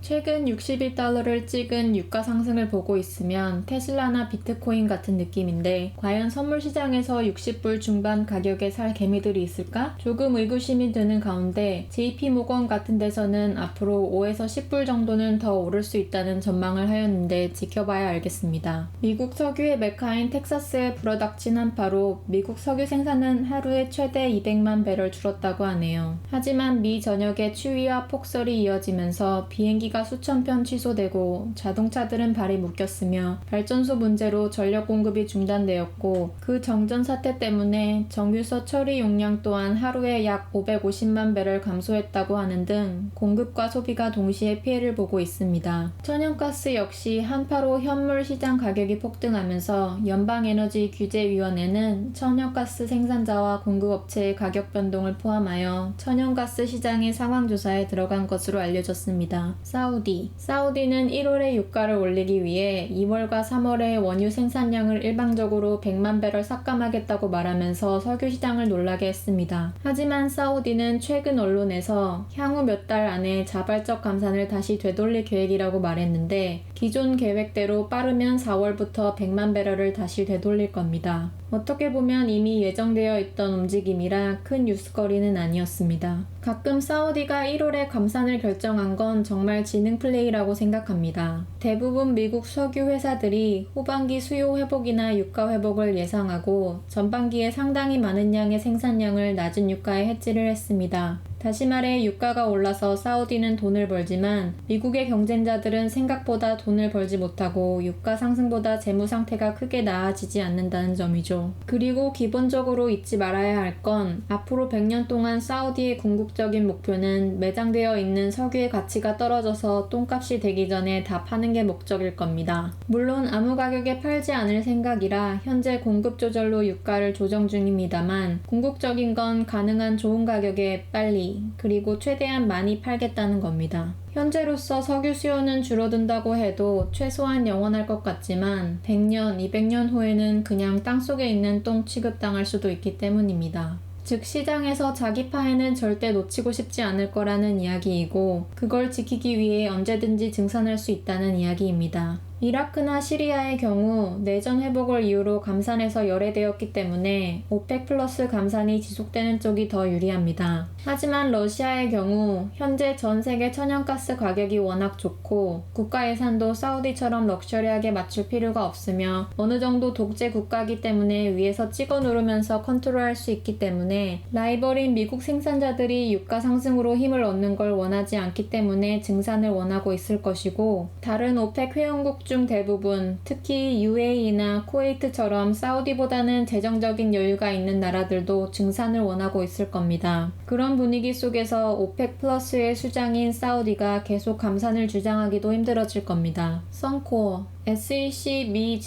최근 61달러를 찍은 유가 상승을 보고 있으면 테슬라나 비트코인 같은 느낌인데 과연 선물 시장에서 60불 중반 가격에 살 개미들이 있을까? 조금 의구심이 드는 가운데 JP모건 같은 데서는 앞으로 5에서 10불 정도는 더 오를 수 있다는 전망을 하였는데 지켜봐야 알겠습니다. 미국 석유의 메카인 텍사스에 불어닥친 한파로 미국 석유 생산은 하루에 최대 200만 배럴 줄었다고 하네요. 하지만 미 전역에 추위와 폭설이 이어지면서 비행기가 수천 편 취소되고 자동차들은 발이 묶였으며 발전소 문제로 전력 공급이 중단되었고 그 정전 사태 때문에 정유소 처리 용량 또한 하루에 약 550만 배럴 감소했다고 하는 등 공급과 소비가 동시에 피해를 보고 있습니다. 천연가스 역시 한파로 현물 시장 가격이 폭등하면서 연방에너지규제위원회는 천연가스 생산자와 공급업체의 가격 변동을 포함하여 천연가스 시장의 상황조사에 들어간 것으로 알려졌습니다. 사우디는 1월에 유가를 올리기 위해 2월과 3월에 원유 생산량을 일방적으로 100만 배럴 삭감하겠다고 말하면서 석유 시장을 놀라게 했습니다. 하지만 사우디는 최근 언론에서 향후 몇 달 안에 자발적 감산을 다시 되돌릴 계획이라고 말했는데 기존 계획대로 빠르면 4월부터 100만 배럴을 다시 되돌릴 겁니다. 어떻게 보면 이미 예정되어 있던 움직임이라 큰 뉴스거리는 아니었습니다. 가끔 사우디가 1월에 감산을 결정한 건 정말 지능 플레이라고 생각합니다. 대부분 미국 석유 회사들이 후반기 수요 회복이나 유가 회복을 예상하고 전반기에 상당히 많은 양의 생산량을 낮은 유가에 해지를 했습니다. 다시 말해 유가가 올라서 사우디는 돈을 벌지만 미국의 경쟁자들은 생각보다 돈을 벌지 못하고 유가 상승보다 재무 상태가 크게 나아지지 않는다는 점이죠. 그리고 기본적으로 잊지 말아야 할 건 앞으로 100년 동안 사우디의 궁극적인 목표는 매장되어 있는 석유의 가치가 떨어져서 똥값이 되기 전에 다 파는 게 목적일 겁니다. 물론 아무 가격에 팔지 않을 생각이라 현재 공급 조절로 유가를 조정 중입니다만 궁극적인 건 가능한 좋은 가격에 빨리 그리고 최대한 많이 팔겠다는 겁니다. 현재로서 석유 수요는 줄어든다고 해도 최소한 영원할 것 같지만 100년, 200년 후에는 그냥 땅속에 있는 똥 취급당할 수도 있기 때문입니다. 즉 시장에서 자기 파해는 절대 놓치고 싶지 않을 거라는 이야기이고 그걸 지키기 위해 언제든지 증산할 수 있다는 이야기입니다. 이라크나 시리아의 경우 내전 회복을 이유로 감산에서 열애되었기 때문에 오펙 플러스 감산이 지속되는 쪽이 더 유리합니다. 하지만 러시아의 경우 현재 전 세계 천연가스 가격이 워낙 좋고 국가 예산도 사우디처럼 럭셔리하게 맞출 필요가 없으며 어느 정도 독재 국가이기 때문에 위에서 찍어 누르면서 컨트롤할 수 있기 때문에 라이벌인 미국 생산자들이 유가 상승으로 힘을 얻는 걸 원하지 않기 때문에 증산을 원하고 있을 것이고 다른 오펙 회원국 중 대부분 특히 UAE나 쿠웨이트처럼 사우디보다는 재정적인 여유가 있는 나라들도 증산을 원하고 있을 겁니다. 그런 분위기 속에서 오펙 플러스의 수장인 사우디가 계속 감산을 주장하기도 힘들어질 겁니다. 선코어 SEC 미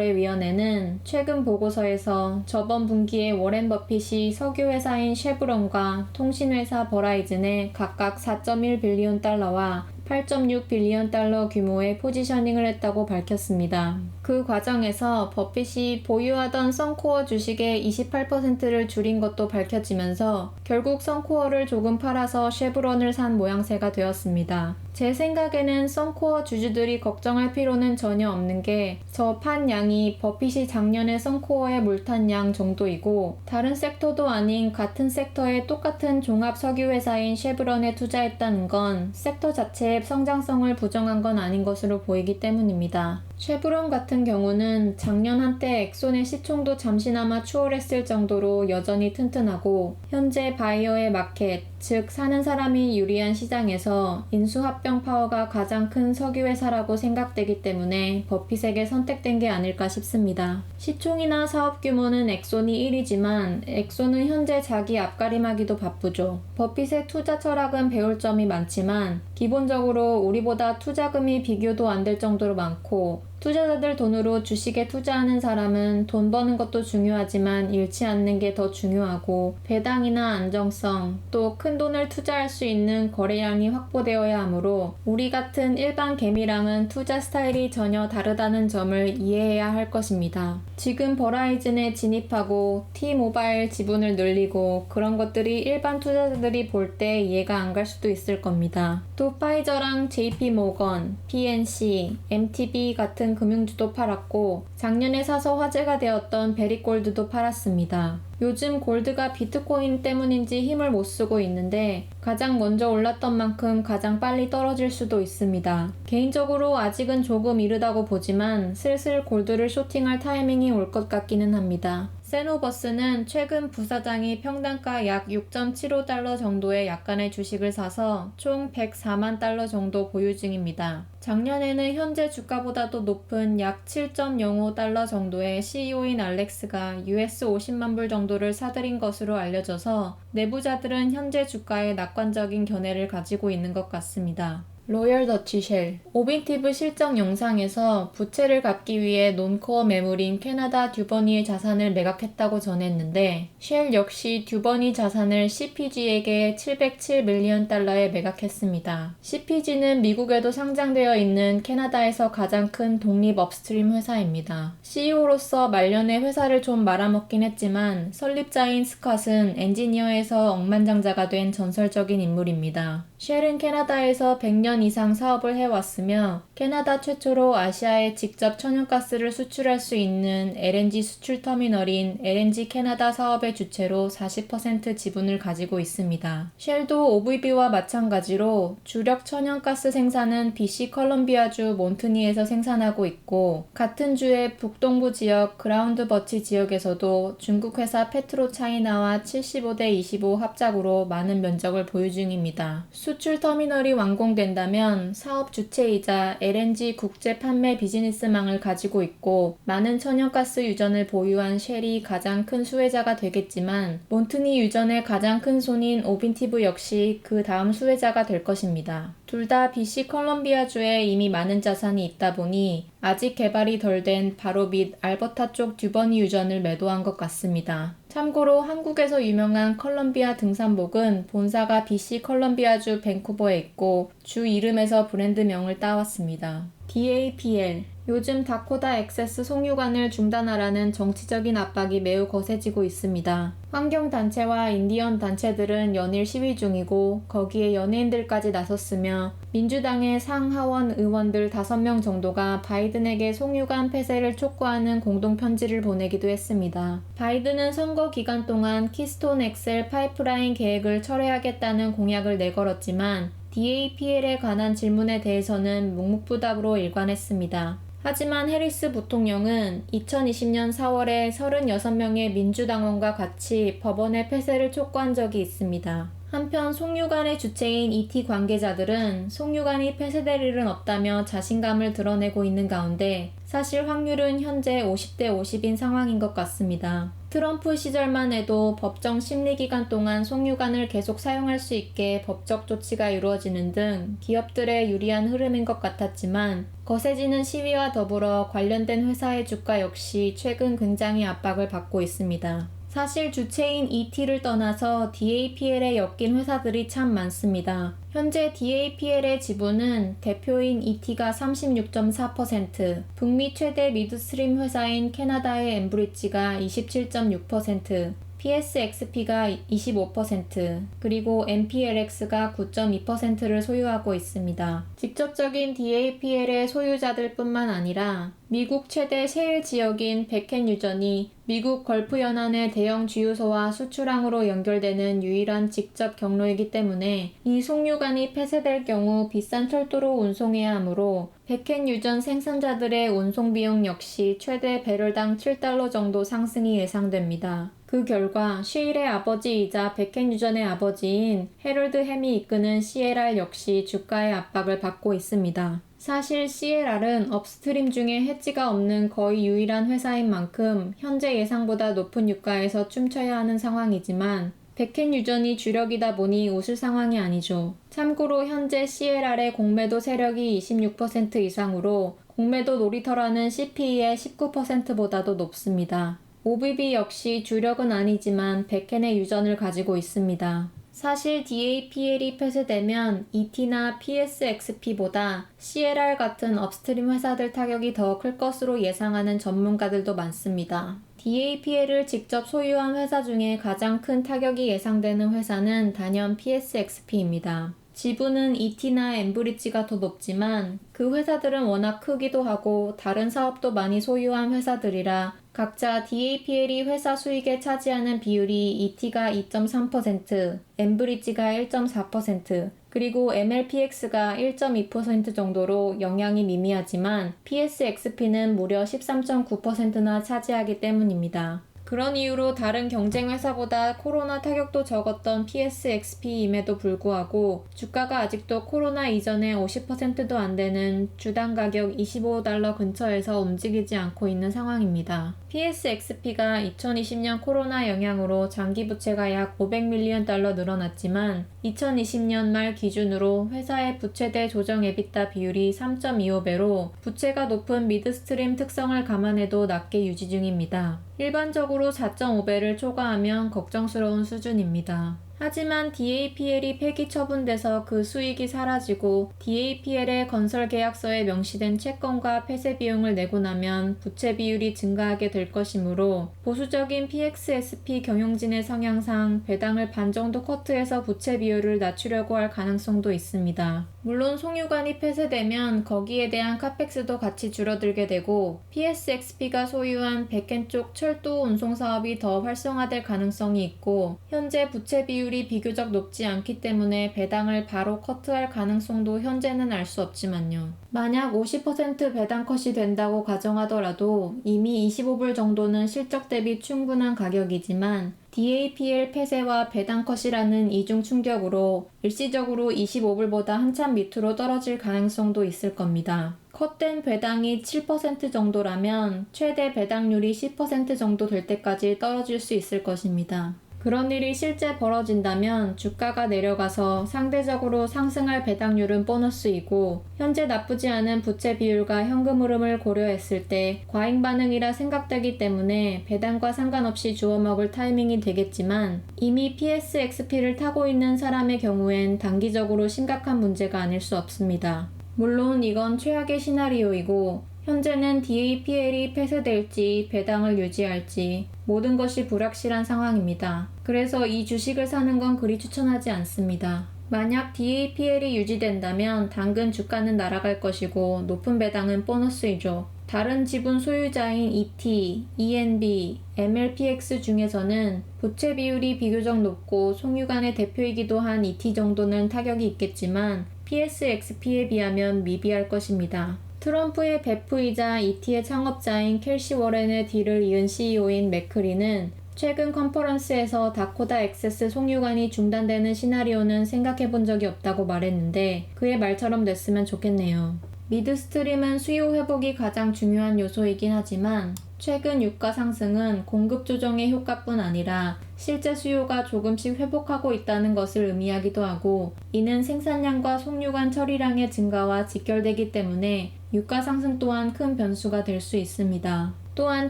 증권거래위원회는 최근 보고서에서 저번 분기에 워렌 버핏이 석유회사인 쉐브론과 통신회사 버라이즌에 각각 4.1 빌리언 달러와 8.6 빌리언 달러 규모의 포지셔닝을 했다고 밝혔습니다. 그 과정에서 버핏이 보유하던 선코어 주식의 28%를 줄인 것도 밝혀지면서 결국 선코어를 조금 팔아서 쉐브론을 산 모양새가 되었습니다. 제 생각에는 선코어 주주들이 걱정할 필요는 전혀 없는 게 저 판 양이 버핏이 작년에 선코어에 물탄 양 정도이고 다른 섹터도 아닌 같은 섹터의 똑같은 종합 석유회사인 쉐브론에 투자했다는 건 섹터 자체의 성장성을 부정한 건 아닌 것으로 보이기 때문입니다. 쉐브론 같은 경우는 작년 한때 엑손의 시총도 잠시나마 추월했을 정도로 여전히 튼튼하고 현재 바이어의 마켓, 즉 사는 사람이 유리한 시장에서 인수합병 파워가 가장 큰 석유회사라고 생각되기 때문에 버핏에게 선택된 게 아닐까 싶습니다. 시총이나 사업 규모는 엑손이 1위지만 엑손은 현재 자기 앞가림하기도 바쁘죠. 버핏의 투자 철학은 배울 점이 많지만 기본적으로 우리보다 투자금이 비교도 안 될 정도로 많고 투자자들 돈으로 주식에 투자하는 사람은 돈 버는 것도 중요하지만 잃지 않는 게 더 중요하고 배당이나 안정성, 또 큰 돈을 투자할 수 있는 거래량이 확보되어야 하므로 우리 같은 일반 개미랑은 투자 스타일이 전혀 다르다는 점을 이해해야 할 것입니다. 지금 버라이즌에 진입하고 T모바일 지분을 늘리고 그런 것들이 일반 투자자들이 볼 때 이해가 안 갈 수도 있을 겁니다. 또 파이저랑 JP모건, PNC, MTB 같은 금융주도 팔았고 작년에 사서 화제가 되었던 베리골드도 팔았습니다. 요즘 골드가 비트코인 때문인지 힘을 못 쓰고 있는데 가장 먼저 올랐던 만큼 가장 빨리 떨어질 수도 있습니다. 개인적으로 아직은 조금 이르다고 보지만 슬슬 골드를 쇼팅할 타이밍이 올 것 같기는 합니다. 세노버스는 최근 부사장이 평단가 약 6.75달러 정도의 약간의 주식을 사서 총 104만 달러 정도 보유 중입니다. 작년에는 현재 주가보다도 높은 약 7.05달러 정도의 CEO인 알렉스가 US 50만 불 정도를 사들인 것으로 알려져서 내부자들은 현재 주가에 낙관적인 견해를 가지고 있는 것 같습니다. 로열 더치 쉘 오빈티브 실적 영상에서 부채를 갚기 위해 논코어 매물인 캐나다 듀버니의 자산을 매각했다고 전했는데 쉘 역시 듀버니 자산을 CPG에게 707 밀리언 달러에 매각했습니다. CPG는 미국에도 상장되어 있는 캐나다에서 가장 큰 독립 업스트림 회사입니다. CEO로서 말년에 회사를 좀 말아먹긴 했지만 설립자인 스캇은 엔지니어에서 억만장자가 된 전설적인 인물입니다. 쉘은 캐나다에서 100년 이상 사업을 해왔으며 캐나다 최초로 아시아에 직접 천연가스를 수출할 수 있는 LNG 수출 터미널인 LNG 캐나다 사업의 주체로 40% 지분을 가지고 있습니다. 쉘도 OVB와 마찬가지로 주력 천연가스 생산은 BC 컬럼비아주 몬트니에서 생산하고 있고 같은 주의 북동부 지역 그라운드 버치 지역에서도 중국 회사 페트로차이나와 75대25 합작으로 많은 면적을 보유 중입니다. 수출 터미널이 완공된다면 사업 주체이자 LNG 국제 판매 비즈니스망을 가지고 있고 많은 천연가스 유전을 보유한 쉘이 가장 큰 수혜자가 되겠지만 몬트니 유전의 가장 큰 손인 오빈티브 역시 그 다음 수혜자가 될 것입니다. 둘 다 BC 컬럼비아주에 이미 많은 자산이 있다 보니 아직 개발이 덜 된 바로 밑 알버타 쪽 듀버니 유전을 매도한 것 같습니다. 참고로 한국에서 유명한 컬럼비아 등산복은 본사가 BC 컬럼비아주 밴쿠버에 있고 주 이름에서 브랜드명을 따왔습니다. DAPL 요즘 다코다 액세스 송유관을 중단하라는 정치적인 압박이 매우 거세지고 있습니다. 환경단체와 인디언 단체들은 연일 시위 중이고 거기에 연예인들까지 나섰으며 민주당의 상하원 의원들 5명 정도가 바이든에게 송유관 폐쇄를 촉구하는 공동편지를 보내기도 했습니다. 바이든은 선거 기간 동안 키스톤 엑셀 파이프라인 계획을 철회하겠다는 공약을 내걸었지만 DAPL에 관한 질문에 대해서는 묵묵부답으로 일관했습니다. 하지만 해리스 부통령은 2020년 4월에 36명의 민주당원과 같이 법원의 폐쇄를 촉구한 적이 있습니다. 한편 송유관의 주체인 ET 관계자들은 송유관이 폐쇄될 일은 없다며 자신감을 드러내고 있는 가운데 사실 확률은 현재 50대 50인 상황인 것 같습니다. 트럼프 시절만 해도 법정 심리기간 동안 송유관을 계속 사용할 수 있게 법적 조치가 이루어지는 등 기업들의 유리한 흐름인 것 같았지만 거세지는 시위와 더불어 관련된 회사의 주가 역시 최근 굉장히 압박을 받고 있습니다. 사실 주체인 ET를 떠나서 DAPL에 엮인 회사들이 참 많습니다. 현재 DAPL의 지분은 대표인 ET가 36.4%, 북미 최대 미드스트림 회사인 캐나다의 엠브리지가 27.6%, PSXP가 25%, 그리고 MPLX가 9.2%를 소유하고 있습니다. 직접적인 DAPL의 소유자들 뿐만 아니라 미국 최대 셰일 지역인 백켄 유전이 미국 걸프 연안의 대형 주유소와 수출항으로 연결되는 유일한 직접 경로이기 때문에 이 송유관이 폐쇄될 경우 비싼 철도로 운송해야 하므로 백켄 유전 생산자들의 운송 비용 역시 최대 배럴당 7달러 정도 상승이 예상됩니다. 그 결과 쉐일의 아버지이자 백켄 유전의 아버지인 해럴드 햄이 이끄는 CLR 역시 주가의 압박을 받고 있습니다. 사실 CLR은 업스트림 중에 해지가 없는 거의 유일한 회사인 만큼 현재 예상보다 높은 유가에서 춤춰야 하는 상황이지만 백켄 유전이 주력이다 보니 웃을 상황이 아니죠. 참고로 현재 CLR의 공매도 세력이 26% 이상으로 공매도 놀이터라는 CPE의 19%보다도 높습니다. OBB 역시 주력은 아니지만 100캔의 유전을 가지고 있습니다. 사실 DAPL이 폐쇄되면 ET나 PSXP보다 CLR 같은 업스트림 회사들 타격이 더 클 것으로 예상하는 전문가들도 많습니다. DAPL을 직접 소유한 회사 중에 가장 큰 타격이 예상되는 회사는 단연 PSXP입니다. 지분은 ET나 엠브리지가 더 높지만 그 회사들은 워낙 크기도 하고 다른 사업도 많이 소유한 회사들이라 각자 DAPL이 회사 수익에 차지하는 비율이 ET가 2.3%, 엠브리지가 1.4%, 그리고 MLPX가 1.2% 정도로 영향이 미미하지만 PSXP는 무려 13.9%나 차지하기 때문입니다. 그런 이유로 다른 경쟁 회사보다 코로나 타격도 적었던 PSXP임에도 불구하고 주가가 아직도 코로나 이전의 50%도 안 되는 주당 가격 $25 근처에서 움직이지 않고 있는 상황입니다. PSXP가 2020년 코로나 영향으로 장기 부채가 약 $500밀리언 늘어났지만 2020년 말 기준으로 회사의 부채 대 조정 EBITDA 비율이 3.25배로 부채가 높은 미드스트림 특성을 감안해도 낮게 유지 중입니다. 일반적으로 4.5배를 초과하면 걱정스러운 수준입니다. 하지만 DAPL이 폐기 처분돼서 그 수익이 사라지고 DAPL의 건설 계약서에 명시된 채권과 폐쇄 비용을 내고 나면 부채 비율이 증가하게 될 것이므로 보수적인 PXSP 경영진의 성향상 배당을 반 정도 커트해서 부채 비율을 낮추려고 할 가능성도 있습니다. 물론 송유관이 폐쇄되면 거기에 대한 카펙스도 같이 줄어들게 되고 PSXP가 소유한 백켄 쪽 철도 운송 사업이 더 활성화될 가능성이 있고 현재 부채 비율이 비교적 높지 않기 때문에 배당을 바로 커트할 가능성도 현재는 알 수 없지만요. 만약 50% 배당 컷이 된다고 가정하더라도 이미 25불 정도는 실적 대비 충분한 가격이지만 DAPL 폐쇄와 배당 컷이라는 이중 충격으로 일시적으로 25불보다 한참 밑으로 떨어질 가능성도 있을 겁니다. 컷된 배당이 7% 정도라면 최대 배당률이 10% 정도 될 때까지 떨어질 수 있을 것입니다. 그런 일이 실제 벌어진다면 주가가 내려가서 상대적으로 상승할 배당률은 보너스이고 현재 나쁘지 않은 부채 비율과 현금 흐름을 고려했을 때 과잉 반응이라 생각되기 때문에 배당과 상관없이 주워 먹을 타이밍이 되겠지만 이미 PSXP를 타고 있는 사람의 경우엔 단기적으로 심각한 문제가 아닐 수 없습니다. 물론 이건 최악의 시나리오이고 현재는 DAPL이 폐쇄될지 배당을 유지할지 모든 것이 불확실한 상황입니다. 그래서 이 주식을 사는 건 그리 추천하지 않습니다. 만약 DAPL이 유지된다면 당근 주가는 날아갈 것이고 높은 배당은 보너스이죠. 다른 지분 소유자인 ET, ENB, MLPX 중에서는 부채 비율이 비교적 높고 송유관의 대표이기도 한 ET 정도는 타격이 있겠지만 PSXP에 비하면 미비할 것입니다. 트럼프의 베프이자 ET의 창업자인 켈시 워렌의 뒤를 이은 CEO인 매크리는 최근 컨퍼런스에서 다코다 액세스 송유관이 중단되는 시나리오는 생각해본 적이 없다고 말했는데 그의 말처럼 됐으면 좋겠네요. 미드스트림은 수요 회복이 가장 중요한 요소이긴 하지만 최근 유가 상승은 공급 조정의 효과뿐 아니라 실제 수요가 조금씩 회복하고 있다는 것을 의미하기도 하고 이는 생산량과 송유관 처리량의 증가와 직결되기 때문에 유가 상승 또한 큰 변수가 될 수 있습니다. 또한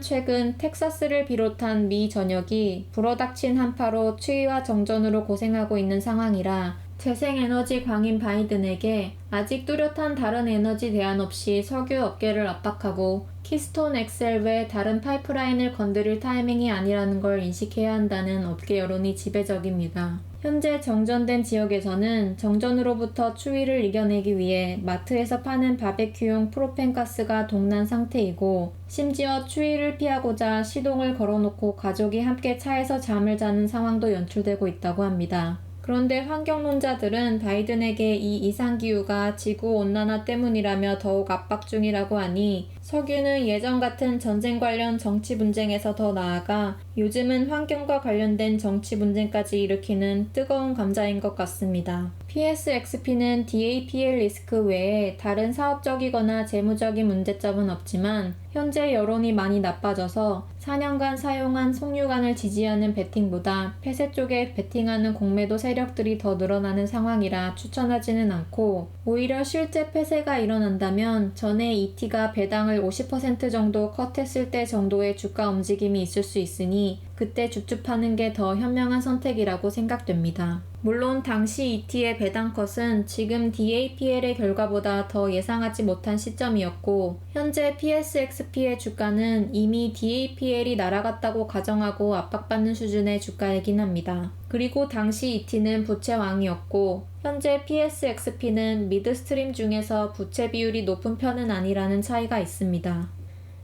최근 텍사스를 비롯한 미 전역이 불어닥친 한파로 추위와 정전으로 고생하고 있는 상황이라 재생에너지 광인 바이든에게 아직 뚜렷한 다른 에너지 대안 없이 석유 업계를 압박하고 키스톤 엑셀 외 다른 파이프라인을 건드릴 타이밍이 아니라는 걸 인식해야 한다는 업계 여론이 지배적입니다. 현재 정전된 지역에서는 정전으로부터 추위를 이겨내기 위해 마트에서 파는 바베큐용 프로펜 가스가 동난 상태이고 심지어 추위를 피하고자 시동을 걸어놓고 가족이 함께 차에서 잠을 자는 상황도 연출되고 있다고 합니다. 그런데 환경론자들은 바이든에게 이 이상기후가 지구온난화 때문이라며 더욱 압박 중이라고 하니 석유는 예전 같은 전쟁 관련 정치 분쟁에서 더 나아가 요즘은 환경과 관련된 정치 분쟁까지 일으키는 뜨거운 감자인 것 같습니다. PSXP는 DAPL 리스크 외에 다른 사업적이거나 재무적인 문제점은 없지만 현재 여론이 많이 나빠져서 4년간 사용한 송유관을 지지하는 베팅보다 폐쇄 쪽에 베팅하는 공매도 세력들이 더 늘어나는 상황이라 추천하지는 않고, 오히려 실제 폐쇄가 일어난다면 전에 ET가 배당을 50% 정도 컷했을 때 정도의 주가 움직임이 있을 수 있으니 그때 줍줍하는 게 더 현명한 선택이라고 생각됩니다. 물론 당시 ET의 배당 컷은 지금 DAPL의 결과보다 더 예상하지 못한 시점이었고, 현재 PSXP의 주가는 이미 DAPL이 날아갔다고 가정하고 압박받는 수준의 주가이긴 합니다. 그리고 당시 ET는 부채왕이었고, 현재 PSXP는 미드스트림 중에서 부채 비율이 높은 편은 아니라는 차이가 있습니다.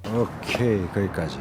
오케이, 거기까지.